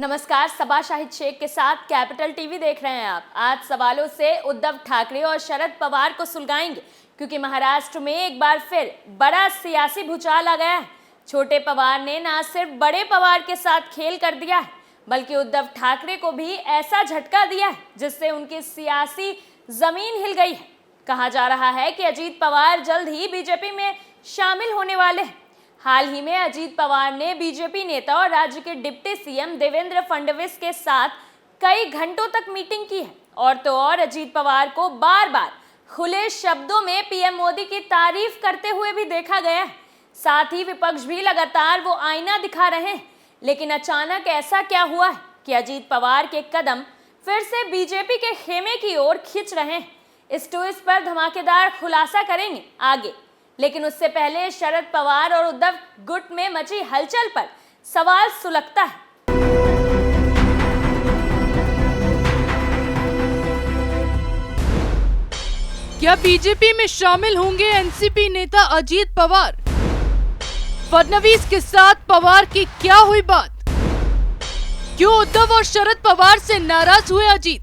नमस्कार, सबा शाहिद शेख के साथ कैपिटल टीवी देख रहे हैं आप। आज सवालों से उद्धव ठाकरे और शरद पवार को सुलगाएंगे क्योंकि महाराष्ट्र में एक बार फिर बड़ा सियासी भूचाल आ गया है। छोटे पवार ने न सिर्फ बड़े पवार के साथ खेल कर दिया है बल्कि उद्धव ठाकरे को भी ऐसा झटका दिया है जिससे उनकी सियासी जमीन हिल गई है। कहा जा रहा है कि अजीत पवार जल्द ही बीजेपी में शामिल होने वाले हैं। हाल ही में अजीत पवार ने बीजेपी नेता और राज्य के डिप्टी सीएम देवेंद्र फडणवीस के साथ कई घंटों तक मीटिंग की है। और तो और अजीत पवार को बार बार खुले शब्दों में पीएम मोदी की तारीफ करते हुए भी देखा गया है। साथ ही विपक्ष भी लगातार वो आईना दिखा रहे हैं। लेकिन अचानक ऐसा क्या हुआ है कि अजीत पवार के कदम फिर से बीजेपी के खेमे की ओर खींच रहे हैं? इस ट्विस्ट पर धमाकेदार खुलासा करेंगे आगे, लेकिन उससे पहले शरद पवार और उद्धव गुट में मची हलचल पर सवाल सुलगता है। क्या बीजेपी में शामिल होंगे एनसीपी नेता अजीत पवार? फडणवीस के साथ पवार की क्या हुई बात? क्यों उद्धव और शरद पवार से नाराज हुए अजीत?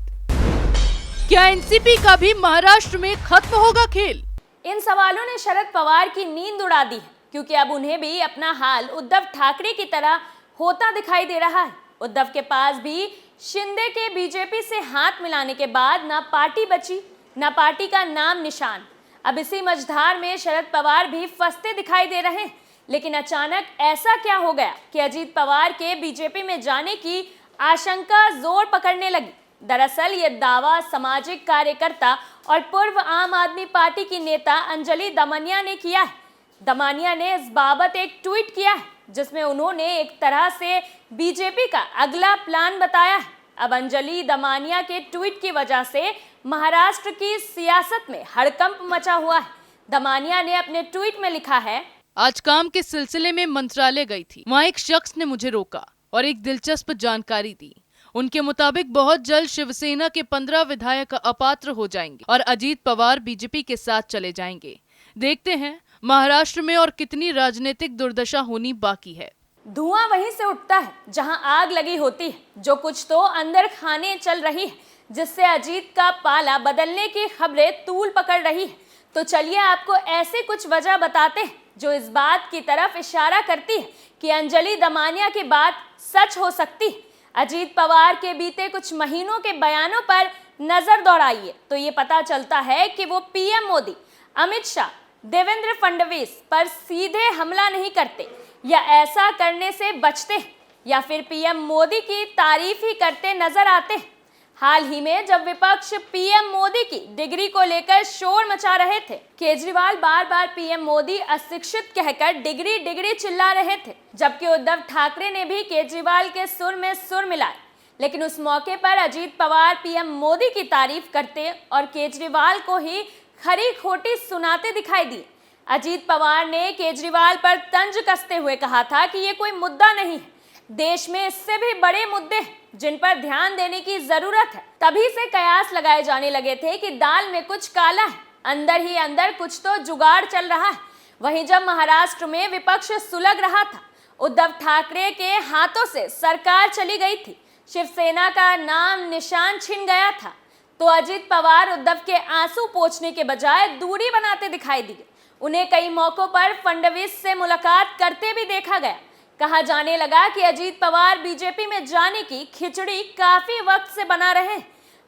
क्या एनसीपी का भी महाराष्ट्र में खत्म होगा खेल? इन सवालों ने शरद पवार की नींद उड़ा दी है क्योंकि अब उन्हें भी अपना हाल उद्धव ठाकरे की तरह होता दिखाई दे रहा है। उद्धव के पास भी शिंदे के बीजेपी से हाथ मिलाने के बाद ना पार्टी बची, ना पार्टी का नाम निशान। अब इसी मझधार में शरद पवार भी फंसते दिखाई दे रहे हैं। लेकिन अचानक ऐसा क्या हो गया कि अजीत पवार के बीजेपी में जाने की आशंका जोर पकड़ने लगी? दरअसल ये दावा सामाजिक कार्यकर्ता और पूर्व आम आदमी पार्टी की नेता अंजलि दमनिया ने किया है। दमनिया ने इस बाबत एक ट्वीट किया है जिसमें उन्होंने एक तरह से बीजेपी का अगला प्लान बताया है। अब अंजलि दमनिया के ट्वीट की वजह से महाराष्ट्र की सियासत में हड़कंप मचा हुआ है। दमनिया ने अपने ट्वीट में लिखा है, आज काम के सिलसिले में मंत्रालय गई थी। वहाँ एक शख्स ने मुझे रोका और एक दिलचस्प जानकारी दी। उनके मुताबिक बहुत जल्द शिवसेना के 15 विधायक अपात्र हो जाएंगे और अजीत पवार बीजेपी के साथ चले जाएंगे। देखते हैं महाराष्ट्र में और कितनी राजनीतिक दुर्दशा होनी बाकी है। धुआं वहीं से उठता है जहां आग लगी होती है। जो कुछ तो अंदर खाने चल रही है जिससे अजीत का पाला बदलने की खबरें तूल पकड़ रही है। तो चलिए आपको ऐसे कुछ वजह बताते हैं जो इस बात की तरफ इशारा करती है कि अंजलि दमनिया की बात सच हो सकती है। अजीत पवार के बीते कुछ महीनों के बयानों पर नजर दौड़ाइए तो ये पता चलता है कि वो पीएम मोदी, अमित शाह, देवेंद्र फडणवीस पर सीधे हमला नहीं करते या ऐसा करने से बचते या फिर पीएम मोदी की तारीफ ही करते नजर आते। हाल ही में जब विपक्ष पीएम मोदी की डिग्री को लेकर शोर मचा रहे थे, केजरीवाल बार बार पीएम मोदी अशिक्षित कहकर डिग्री डिग्री चिल्ला रहे थे, जबकि उद्धव ठाकरे ने भी केजरीवाल के सुर में सुर मिलाए। लेकिन उस मौके पर अजीत पवार पीएम मोदी की तारीफ करते और केजरीवाल को ही खरी खोटी सुनाते दिखाई दिए। अजीत पवार ने केजरीवाल पर तंज कसते हुए कहा था कि ये कोई मुद्दा नहीं है, देश में इससे भी बड़े मुद्दे जिन पर ध्यान देने की जरूरत है। तभी से कयास लगाए जाने लगे थे कि दाल में कुछ काला है, अंदर ही अंदर कुछ तो जुगाड़ चल रहा है। वहीं जब महाराष्ट्र में विपक्ष सुलग रहा था, उद्धव ठाकरे के हाथों से सरकार चली गई थी, शिवसेना का नाम निशान छिन गया था, तो अजीत पवार उद्धव के आंसू पोंछने के बजाय दूरी बनाते दिखाई दिए। उन्हें कई मौकों पर फडणवीस से मुलाकात करते भी देखा गया। कहा जाने लगा कि अजीत पवार बीजेपी में जाने की खिचड़ी काफी वक्त से बना रहे।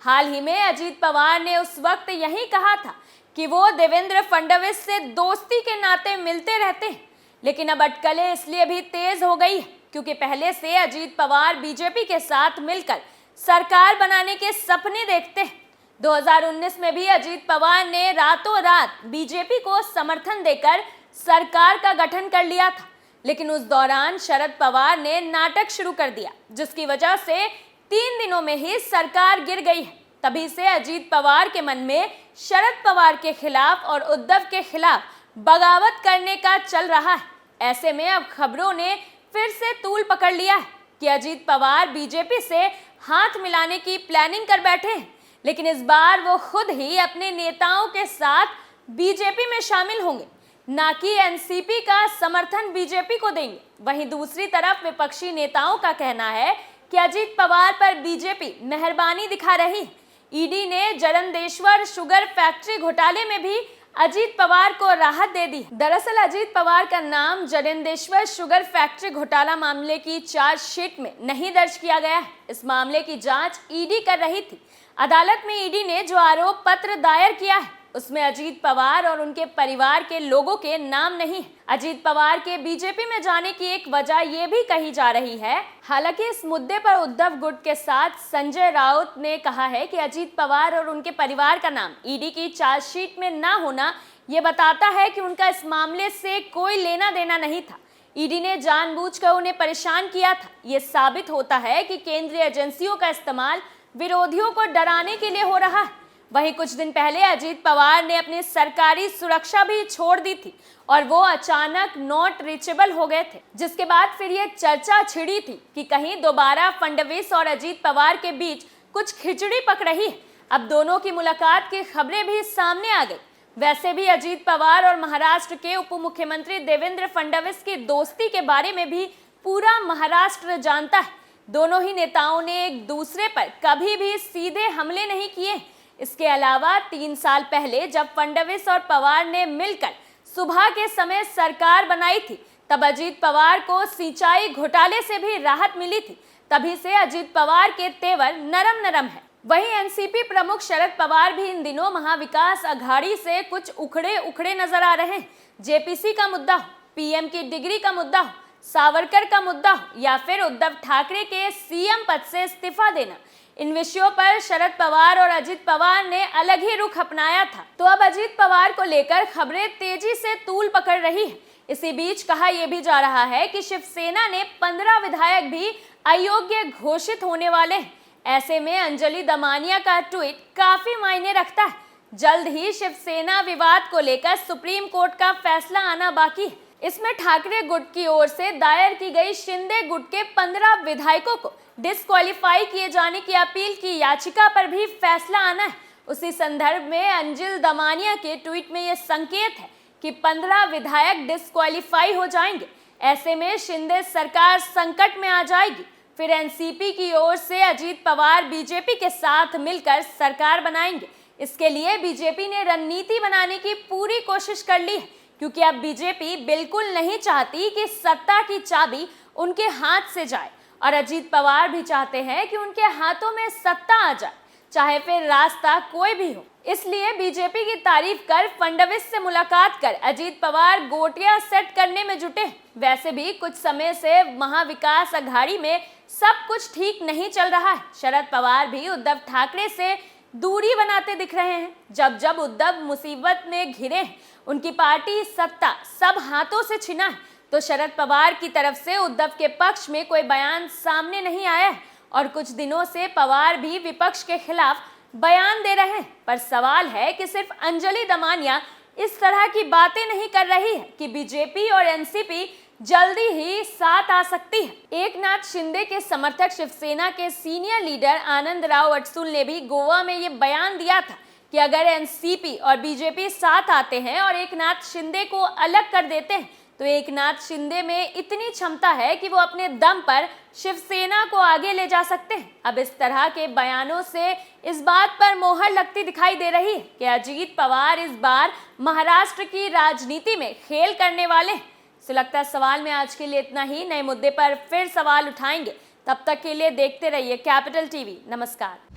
हाल ही में अजीत पवार ने उस वक्त यही कहा था कि वो देवेंद्र फडणवीस से दोस्ती के नाते मिलते रहते हैं। लेकिन अब अटकलें इसलिए भी तेज हो गई है क्योंकि पहले से अजीत पवार बीजेपी के साथ मिलकर सरकार बनाने के सपने देखते हैं। 2019 में भी अजीत पवार ने रातों रात बीजेपी को समर्थन देकर सरकार का गठन कर लिया था। लेकिन उस दौरान शरद पवार ने नाटक शुरू कर दिया जिसकी वजह से 3 दिनों में ही सरकार गिर गई है। तभी से अजीत पवार के मन में शरद पवार के खिलाफ और उद्धव के खिलाफ बगावत करने का चल रहा है। ऐसे में अब खबरों ने फिर से तूल पकड़ लिया है कि अजीत पवार बीजेपी से हाथ मिलाने की प्लानिंग कर बैठे हैं। लेकिन इस बार वो खुद ही अपने नेताओं के साथ बीजेपी में शामिल होंगे, ना कि एनसीपी का समर्थन बीजेपी को देंगे। वहीं दूसरी तरफ विपक्षी नेताओं का कहना है कि अजीत पवार पर बीजेपी मेहरबानी दिखा रही है। ईडी ने जलंधेश्वर शुगर फैक्ट्री घोटाले में भी अजीत पवार को राहत दे दी। दरअसल अजीत पवार का नाम जलंधेश्वर शुगर फैक्ट्री घोटाला मामले की चार्जशीट में नहीं दर्ज किया गया है। इस मामले की जांच ईडी कर रही थी। अदालत में ईडी ने जो आरोप पत्र दायर किया है उसमें अजीत पवार और उनके परिवार के लोगों के नाम नहीं है। अजीत पवार के बीजेपी में जाने की एक वजह ये भी कही जा रही है। हालांकि इस मुद्दे पर उद्धव गुट के साथ संजय राउत ने कहा है कि अजीत पवार और उनके परिवार का नाम ईडी की चार्जशीट में ना होना ये बताता है कि उनका इस मामले से कोई लेना देना नहीं था। ईडी ने जानबूझकर उन्हें परेशान किया था। ये साबित होता है कि केंद्रीय एजेंसियों का इस्तेमाल विरोधियों को डराने के लिए हो रहा है। वहीं कुछ दिन पहले अजीत पवार ने अपनी सरकारी सुरक्षा भी छोड़ दी थी और वो अचानक नॉट रीचेबल हो गए थे, जिसके बाद फिर ये चर्चा छिड़ी थी कि कहीं दोबारा फडणवीस और अजीत पवार के बीच कुछ खिचड़ी पक रही है। अब दोनों की मुलाकात की खबरें भी सामने आ गई। वैसे भी अजीत पवार और महाराष्ट्र के उप मुख्यमंत्री देवेंद्र फडणवीस की दोस्ती के बारे में भी पूरा महाराष्ट्र जानता है। दोनों ही नेताओं ने एक दूसरे पर कभी भी सीधे हमले नहीं किए। इसके अलावा 3 साल पहले जब फडणवीस और पवार ने मिलकर सुबह के समय सरकार बनाई थी, तब अजीत पवार को सिंचाई घोटाले से भी राहत मिली थी। तभी से अजीत पवार के तेवर नरम नरम है। वहीं एनसीपी प्रमुख शरद पवार भी इन दिनों महाविकास अघाड़ी से कुछ उखड़े नजर आ रहे हैं। जेपीसी का मुद्दा हो, पीएम की डिग्री का मुद्दा हो, सावरकर का मुद्दा हो या फिर उद्धव ठाकरे के सीएम पद से इस्तीफा देना, इन विषयों पर शरद पवार और अजीत पवार ने अलग ही रुख अपनाया था। तो अब अजीत पवार को लेकर खबरें तेजी से तूल पकड़ रही है। इसी बीच कहा यह भी जा रहा है कि शिवसेना ने 15 विधायक भी अयोग्य घोषित होने वाले हैं। ऐसे में अंजलि दमानिया का ट्वीट काफी मायने रखता है। जल्द ही शिवसेना विवाद को लेकर सुप्रीम कोर्ट का फैसला आना बाकी है। इसमें ठाकरे गुट की ओर से दायर की गई शिंदे गुट के 15 विधायकों को डिस्क्वालीफाई किए जाने की अपील की याचिका पर भी फैसला आना है। उसी संदर्भ में अंजलि दमानिया के ट्वीट में यह संकेत है कि 15 विधायक डिस्क्वालीफाई हो जाएंगे। ऐसे में शिंदे सरकार संकट में आ जाएगी। फिर एनसीपी की ओर से अजीत पवार बीजेपी के साथ मिलकर सरकार बनाएंगे। इसके लिए बीजेपी ने रणनीति बनाने की पूरी कोशिश कर ली है, क्योंकि अब बीजेपी बिल्कुल नहीं चाहती कि सत्ता की चाबी उनके हाथ से जाए और अजीत पवार भी चाहते हैं कि उनके हाथों में सत्ता आ जाए, चाहे फिर रास्ता कोई भी हो। इसलिए बीजेपी की तारीफ कर फडणवीस से मुलाकात कर अजीत पवार गोटियां सेट करने में जुटे। वैसे भी कुछ समय से महाविकास अघाड़ी में सब कुछ ठीक नहीं चल रहा है। शरद पवार भी उद्धव ठाकरे से दूरी बनाते दिख रहे हैं। जब जब उद्धव मुसीबत में घिरे हैं, उनकी पार्टी सत्ता सब हाथों से छिना है, तो शरद पवार की तरफ से उद्धव के पक्ष में कोई बयान सामने नहीं आया है और कुछ दिनों से पवार भी विपक्ष के खिलाफ बयान दे रहे हैं। पर सवाल है कि सिर्फ अंजलि दमानिया इस तरह की बातें नहीं कर रही है कि बीजेपी और एनसीपी जल्दी ही साथ आ सकती है। एकनाथ शिंदे के समर्थक शिवसेना के सीनियर लीडर आनंद राव अडसूल ने भी गोवा में ये बयान दिया था कि अगर एनसीपी और बीजेपी साथ आते हैं और एकनाथ शिंदे को अलग कर देते हैं, तो एकनाथ शिंदे में इतनी क्षमता है कि वो अपने दम पर शिवसेना को आगे ले जा सकते हैं। अब इस तरह के बयानों से इस बात पर मोहर लगती दिखाई दे रही है कि अजीत पवार इस बार महाराष्ट्र की राजनीति में खेल करने वाले हैं। तो लगता है सवाल में आज के लिए इतना ही। नए मुद्दे पर फिर सवाल उठाएंगे। तब तक के लिए देखते रहिए कैपिटल टीवी। नमस्कार।